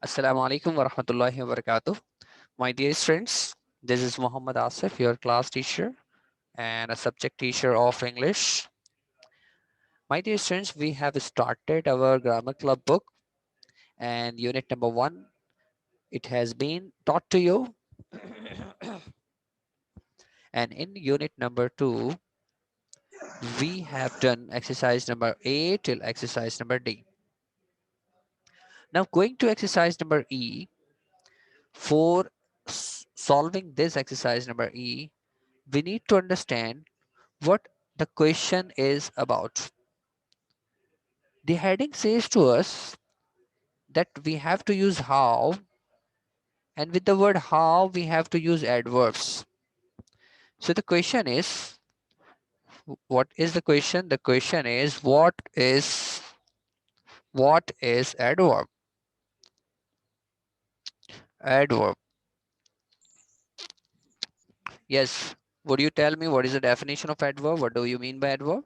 Assalamu alaikum wa rahmatullahi wa barakatuh. My dear friends, this is Muhammad Asif, your class teacher and a subject teacher of English. My dear friends, we have started our grammar club book and unit number 1. It has been taught to you. And in unit number 2, we have done exercise number A till exercise number D. Now going to exercise number E, for solving this exercise number E, we need to understand what the question is about. The heading says to us that we have to use how, and with the word how we have to use adverbs. So the question is, what is the question? The question is what is adverb? Adverb. Yes. Would you tell me what is the definition of adverb? What do you mean by adverb?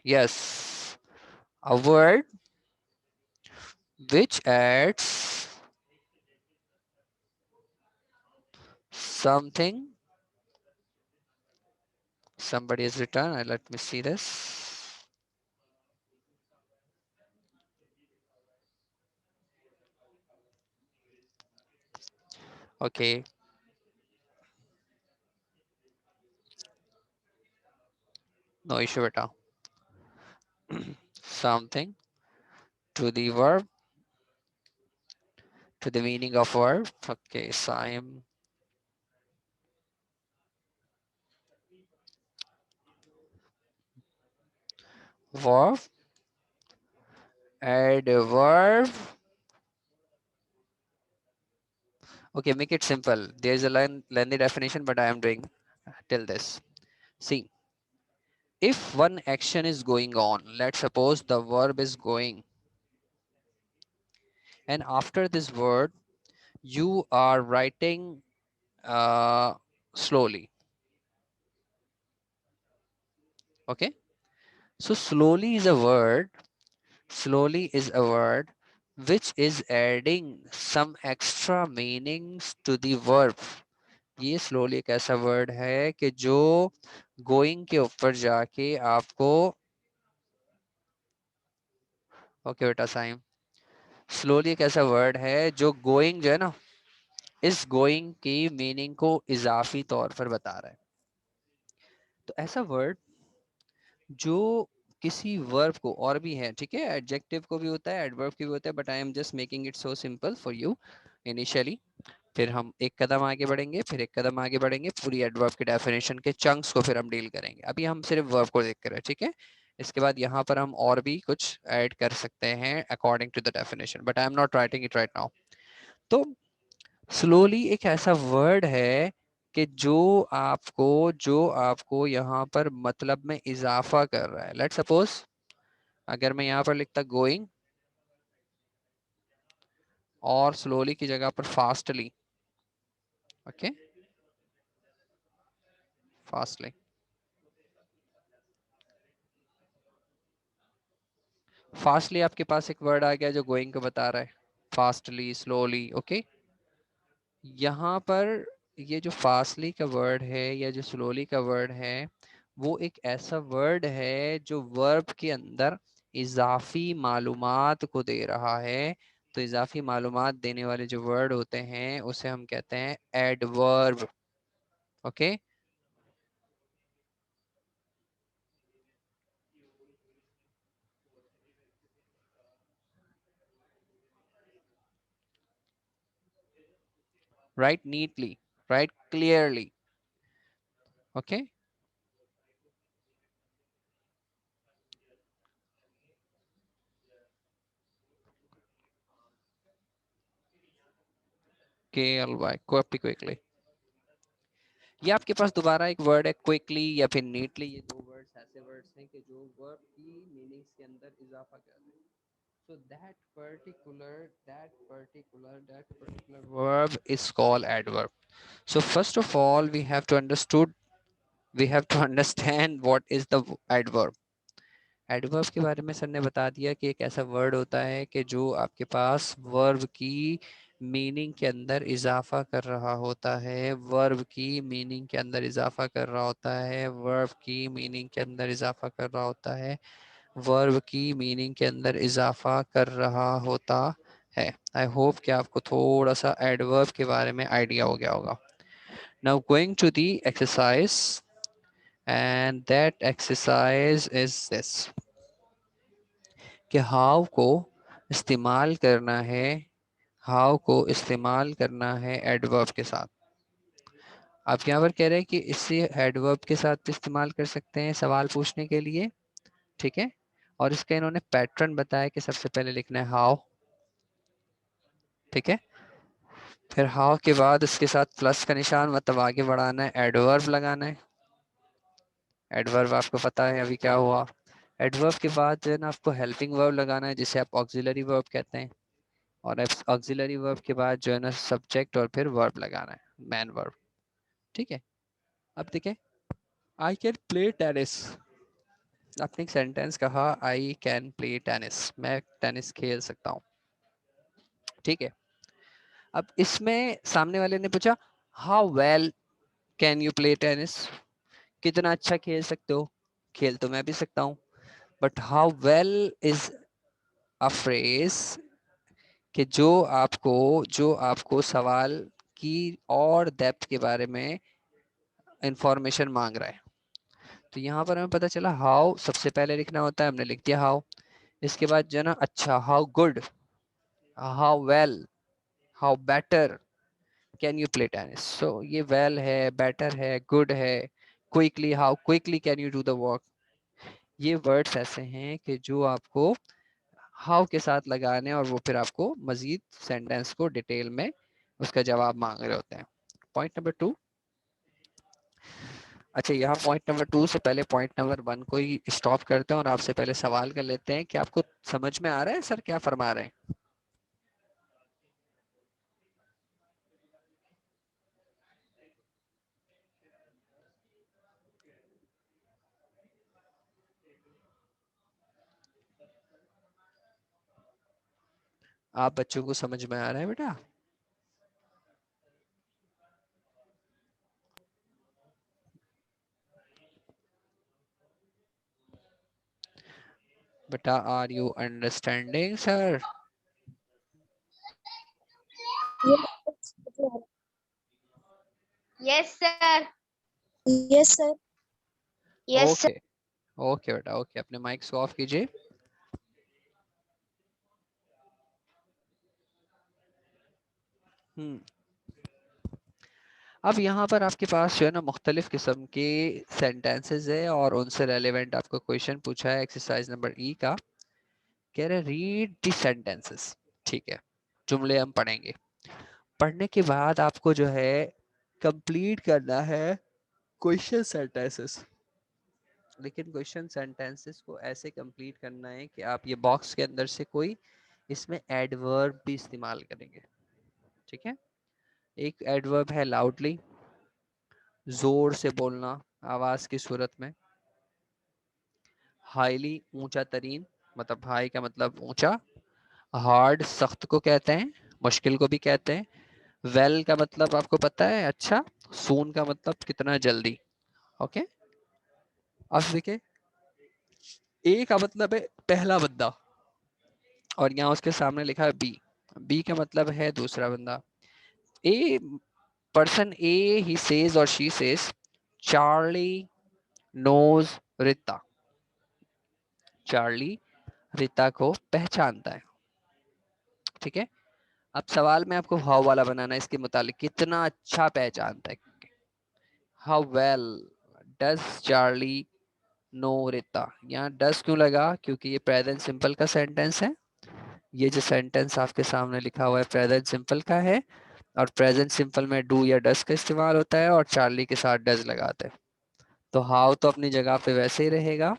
Yes. A word which adds something. Somebody has written. Let me see this. Okay. No issue at all. Something to the verb, to the meaning of verb. Okay, same verb, add a verb. Okay, make it simple. There's a lengthy definition, but I am doing till this. See, if one action is going on, let's suppose the verb is going, and after this word, you are writing uh, slowly. Okay, so slowly is a word. Slowly is a word which is adding some extra meanings to the verb. ये slowly एक ऐसा word है कि जो going के ऊपर जाके आपको ओके बेटा साइम स्लोली एक ऐसा वर्ड है जो गोइंग जो है ना इस गोइंग की मीनिंग को इजाफी तौर पर बता रहा है तो ऐसा वर्ड जो किसी वर्ब को और भी है ठीक है एडजेक्टिव को भी होता है एडवर्ब की भी होता है but I am just making it so simple for you initially फिर हम एक कदम आगे बढ़ेंगे फिर एक कदम आगे बढ़ेंगे पूरी एडवर्ब की डेफिनेशन के चंक्स को फिर हम डील करेंगे अभी हम सिर्फ वर्ब को देख कर ठीक है इसके बाद यहाँ पर हम और भी कुछ ऐड कर सकते हैं according to the definition but I am not writing it right now तो स्लोली एक ऐसा वर्ड है कि जो आपको यहाँ पर मतलब में इजाफा कर रहा है लेट सपोज अगर मैं यहाँ पर लिखता गोइंग और स्लोली की जगह पर फास्टली ओके फास्टली फास्टली आपके पास एक वर्ड आ गया जो गोइंग को बता रहा है फास्टली स्लोली ओके यहाँ पर ये जो फास्टली का वर्ड है या जो स्लोली का वर्ड है वो एक ऐसा वर्ड है जो वर्ब के अंदर इजाफी मालूमात को दे रहा है तो इजाफी मालूमात देने वाले जो वर्ड होते हैं उसे हम कहते हैं adverb okay right neatly right clearly okay के एल वाई कॉपी क्विकली ये आपके पास दोबारा एक वर्ड है क्विकली या फिर नीटली ये दो वर्ड्स ऐसे वर्ड्स हैं कि जो वर्ब की मीनिंग्स के अंदर इजाफा कर रहे हैं so that particular verb is called adverb so first of all we have to understand what is the adverb adverb के बारे में सर ने बता दिया कि एक ऐसा वर्ड होता है कि जो आपके पास वर्ब की मीनिंग के अंदर इजाफा कर रहा होता है, वर्ब की मीनिंग के अंदर इजाफा कर रहा होता है, वर्ब की मीनिंग के अंदर इजाफा कर रहा होता है, वर्ब की मीनिंग के अंदर इजाफा कर रहा होता है। आई होप कि आपको थोड़ा सा एडवर्ब के बारे में आइडिया हो गया होगा। Now going to the exercise, and that exercise is this कि हाउ को इस्तेमाल करना है, हाउ को इस्तेमाल करना है एडवर्ब के साथ। आप यहाँ पर कह रहे हैं कि इसे एडवर्ब के साथ भी इस्तेमाल कर सकते हैं सवाल पूछने के लिए, ठीक है। और इसका इन्होंने पैटर्न बताया कि सबसे पहले लिखना है हाउ, ठीक है। फिर हाउ के बाद इसके साथ प्लस का निशान, मतलब आगे बढ़ाना है, एडवर्ब लगाना है। एडवर्ब आपको पता है अभी क्या हुआ। एडवर्ब के बाद जो है ना आपको हेल्पिंग वर्ब लगाना है, जिसे आप ऑक्सिलरी वर्ब कहते हैं। और ऑक्सिलरी वर्ब के बाद जो है ना सब्जेक्ट और फिर वर्ब लगाना है, मैन वर्ब, ठीक है। अब देखें, आई कैन प्ले टेनिस। आपने एक सेंटेंस कहा आई कैन प्ले टेनिस, मैं टेनिस खेल सकता हूँ, ठीक है। अब इसमें सामने वाले ने पूछा how well can you play tennis, कितना अच्छा खेल सकते हो। खेल तो मैं भी सकता हूँ, but how well is a phrase कि जो आपको सवाल की और डेप्थ के बारे में इंफॉर्मेशन मांग रहा है। तो यहाँ पर हमें पता चला हाउ सबसे पहले लिखना होता है, हमने लिख दिया हाउ। इसके बाद जो है ना अच्छा, how good, how well, how better can you play tennis. So ये वेल है, बेटर है, गुड है, quickly, how quickly can you do the work. ये वर्ड्स ऐसे हैं कि जो आपको हाउ के साथ लगाने और वो फिर आपको मजीद सेंटेंस को डिटेल में उसका जवाब मांग रहे होते हैं। Point number 2। अच्छा, यहाँ पॉइंट नंबर 2 से पहले पॉइंट नंबर 1 को ही स्टॉप करते हैं और आपसे पहले सवाल कर लेते हैं कि आपको समझ में आ रहा है सर क्या फरमा रहे हैं। आप बच्चों को समझ में आ रहा है बेटा? बेटा are you understanding sir? Yes, sir. Yes, sir. Yes, sir. Okay, okay बेटा, ओके। अपने माइक्स को ऑफ कीजिए। हम्म। अब यहाँ पर आपके पास जो है ना मुख्तलिफ किस्म के सेंटेंसेस है और उनसे रेलिवेंट आपको क्वेश्चन पूछा है एक्सरसाइज नंबर ई का। कह रहे रीड दी सेंटेंसेस, ठीक है। जुमले हम पढ़ेंगे, पढ़ने के बाद आपको जो है कंप्लीट करना है क्वेश्चन सेंटेंसेस। लेकिन क्वेश्चन सेंटेंसेस को ऐसे कंप्लीट करना है कि आप ये बॉक्स के अंदर से कोई इसमें एडवर्ब भी इस्तेमाल करेंगे, ठीक है। एक एडवर्ब है लाउडली, जोर से बोलना आवाज की सूरत में। हाईली, ऊंचा तरीन, मतलब हाई का मतलब ऊंचा। हार्ड, सख्त को कहते हैं, मुश्किल को भी कहते हैं। वेल का मतलब आपको पता है अच्छा। सून का मतलब कितना जल्दी, ओके। अब देखिए, ए का मतलब है पहला बंदा, और यहाँ उसके सामने लिखा है बी। बी का मतलब है दूसरा बंदा। A person a he says और she says Charlie knows Rita. Charlie Rita को पहचानता है, ठीक है। अब सवाल में आपको हाउ वाला बनाना है, इसके मुतालिक कितना अच्छा पहचानता है। How well does Charlie know Rita. यहाँ डज क्यों लगा? क्योंकि ये प्रेजेंट सिंपल का सेंटेंस है। ये जो सेंटेंस आपके सामने लिखा हुआ है प्रेजेंट सिंपल का है, और प्रेजेंट सिंपल में डू या डज का इस्तेमाल होता है और चार्ली के साथ डज लगाते हैं। तो हाउ तो अपनी जगह पे वैसे ही रहेगा।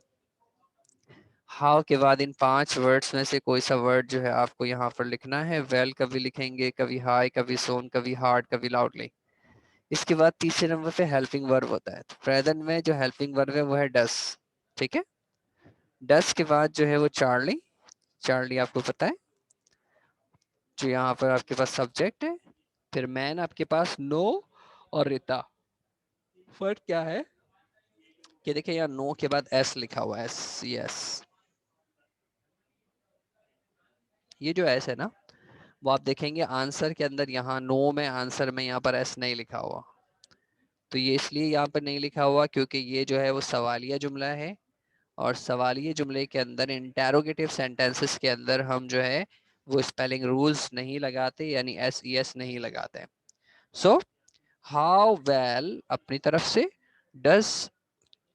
हाउ के बाद इन 5 वर्ड्स में से कोई सा वर्ड जो है आपको यहाँ पर लिखना है। वेल कभी लिखेंगे, कभी हाई, कभी सोन, कभी हार्ड, कभी लाउडली। इसके बाद तीसरे नंबर पे हेल्पिंग वर्ब होता है। तो प्रेजेंट में जो हेल्पिंग वर्ब है वो है डस, ठीक है। डस के बाद जो है वो चार्ली, चार्ली आपको पता है जो यहाँ पर आपके पास सब्जेक्ट है, फिर मैन आपके पास नो और रिता। फर्क क्या है कि देखिए यहाँ नो के बाद एस लिखा हुआ है, एस, यस। ये जो एस है ना, वो आप देखेंगे आंसर के अंदर, यहाँ नो में आंसर में यहाँ पर एस नहीं लिखा हुआ। तो ये इसलिए यहाँ पर नहीं लिखा हुआ क्योंकि ये जो है वो सवालिया जुमला है, और सवालिया जुमले के अंदर इंटेरोगेटिव सेंटेंसेस के अंदर हम जो है वो स्पेलिंग रूल्स नहीं लगाते, यानी एस ई एस नहीं लगाते। सो हाउ वेल अपनी तरफ से, डज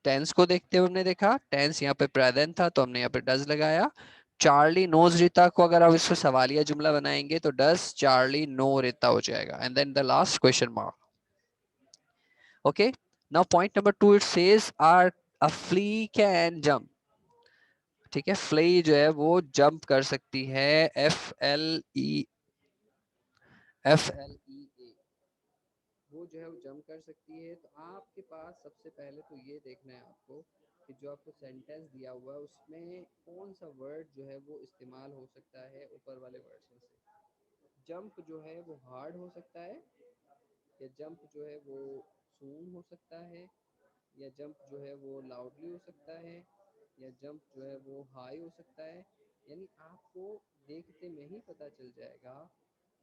टेंस को देखते हुए हमने देखा, टेंस यहाँ पे प्रेजेंट था तो हमने यहाँ पे डज लगाया। चार्ली नोज रीता को अगर आप इसको सवालिया जुमला बनाएंगे तो डज चार्ली नो रीता हो जाएगा, and then the last question mark. Okay, now point number 2 it says are a flea can jump. ठीक है, फ्ली जो है वो जंप कर सकती है, FLEA, वो जो है वो जंप कर सकती है। तो आपके पास सबसे पहले तो ये देखना है आपको कि जो आपको सेंटेंस दिया हुआ है उसमें कौन सा वर्ड जो है वो इस्तेमाल हो सकता है ऊपर वाले वर्ड्स में से। जंप जो है वो हार्ड हो सकता है, या जंप जो है वो सून हो सकता है, या जंप जो है वो लाउडली हो सकता है, या जंप जो है वो हाई हो सकता है। यानी आपको देखते में ही पता चल जाएगा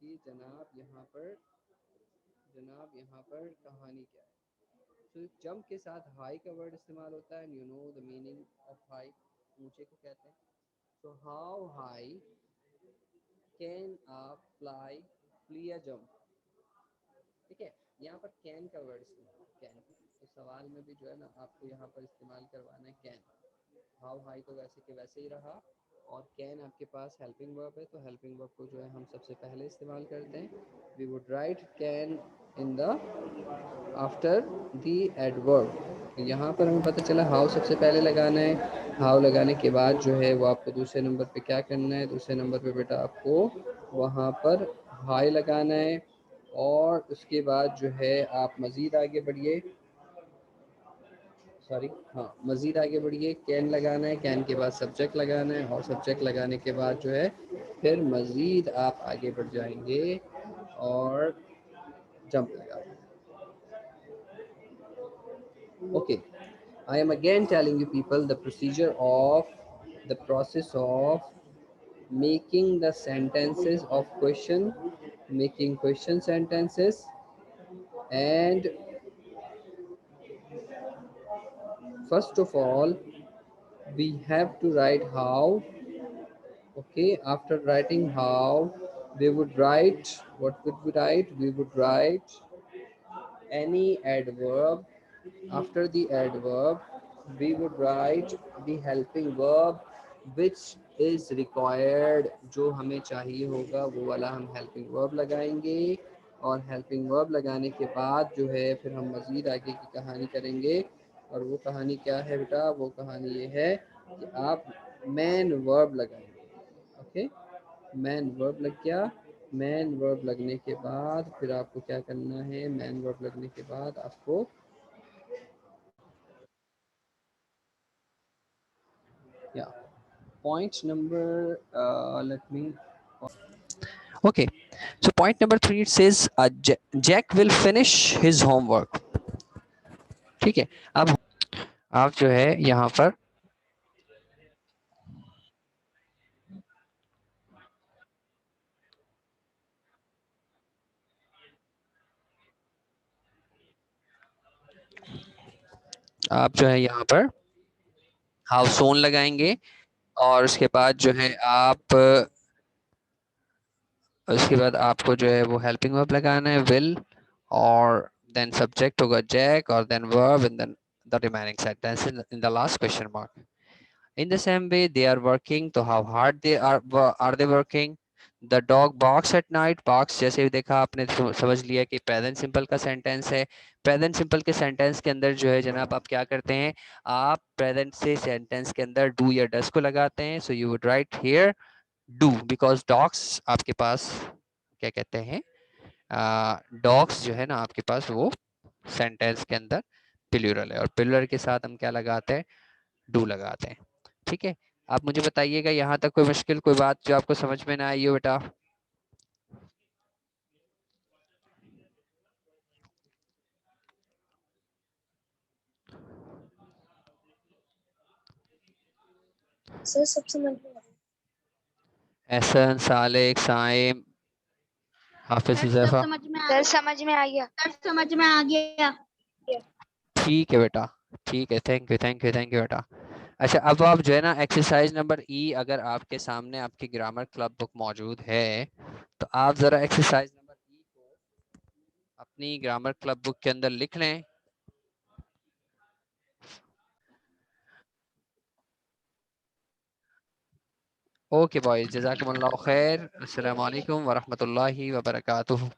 कि जनाब यहाँ पर कहानी क्या है। तो जंप के साथ हाई का वर्ड इस्तेमाल होता है, you know the meaning of high, ऊंचे को कहते हैं। सो हाउ हाई कैन आप फ्लाई, फ्ली या जंप। ठीक है, यहाँ पर कैन का वर्ड इस्तेमाल, कैन, तो सवाल में भी जो है ना आपको यहाँ पर इस्तेमाल करवाना है कैन। हाउ हाई तो वैसे के वैसे ही रहा, और कैन आपके पास हेल्पिंग वर्ब है, तो हेल्पिंग वर्ब को जो है हम सबसे पहले इस्तेमाल करते हैं। We would write can in the after the adverb. यहाँ पर हमें पता चला हाउ सबसे पहले लगाना है, हाउ लगाने के बाद जो है वो आपको दूसरे नंबर पे क्या करना है, दूसरे नंबर पे बेटा आपको वहाँ पर हाई लगाना है। और उसके बाद जो है आप मज़ीद आगे बढ़िए, सॉरी हाँ, मज़ीद आगे बढ़िए, कैन लगाना है, कैन के बाद सब्जेक्ट लगाना है, और सब्जेक्ट लगाने के बाद जो है फिर मज़ीद आप आगे बढ़ जाएंगे और जंप लगा। Okay, I am again telling you people the process of making the sentences of question, making question sentences, and first of all we have to write how. Okay, after writing how, we would write, what would we write? We would write any adverb. After the adverb, we would write the helping verb which is required, जो हमें चाहिए होगा वो वाला हम helping verb लगाएंगे। और helping verb लगाने के बाद जो है फिर हम मज़ीद आगे की कहानी करेंगे। और वो कहानी क्या है बेटा, वो कहानी ये है कि आप main verb लगाएंगे। ओके, main verb लग गया। main verb लगने के बाद फिर आपको क्या करना है, main verb लगने के बाद आपको yeah, point number let me okay, so point number 3 it says Jack will finish his homework। ठीक है, अब आप जो है यहाँ पर आप जो है यहाँ पर हाउ सोन लगाएंगे, और उसके बाद जो है आप उसके बाद आपको जो है वो हेल्पिंग वर्ब लगाना है, विल, और देन सब्जेक्ट होगा जैक, और then verb, and then the remaining sentence in the last question mark. In the same way, they are working. तो how hard they are they working? The dog barks at night. Barks जैसे भी देखा आपने समझ लिया कि present simple का sentence है। प्रेजेंट सिंपल के सेंटेंस के अंदर जो है जनाब आप क्या करते हैं, आप प्रेजेंट से सेंटेंस के अंदर डू या डस को लगाते हैं। So you would write here do, because dogs आपके पास क्या कहते हैं, डॉग्स जो है ना आपके पास वो सेंटेंस के अंदर प्लूरल है, और प्लूरल के साथ हम क्या लगाते हैं, डू लगाते हैं। ठीक है, आप मुझे बताइएगा यहाँ तक कोई मुश्किल कोई बात जो आपको समझ में ना आई हो बेटा। सर सब समझ में आ गया। एहसन, सालेक, साइम, हाफिज, सर हुज़ैफा। सर समझ में आ गया। सर समझ में आ गया। ठीक है बेटा, ठीक है, thank you thank you thank you बेटा। अच्छा, अब आप जो है ना एक्सरसाइज नंबर ई, अगर आपके सामने आपकी ग्रामर क्लब बुक मौजूद है तो आप ज़रा एक्सरसाइज नंबर ई को अपनी ग्रामर क्लब बुक के अंदर लिख लें। ओके बॉयज, जज़ाकुमुल्लाह खैर, अस्सलाम वालेकुम वरहमतुल्लाहि वबरकातुहू।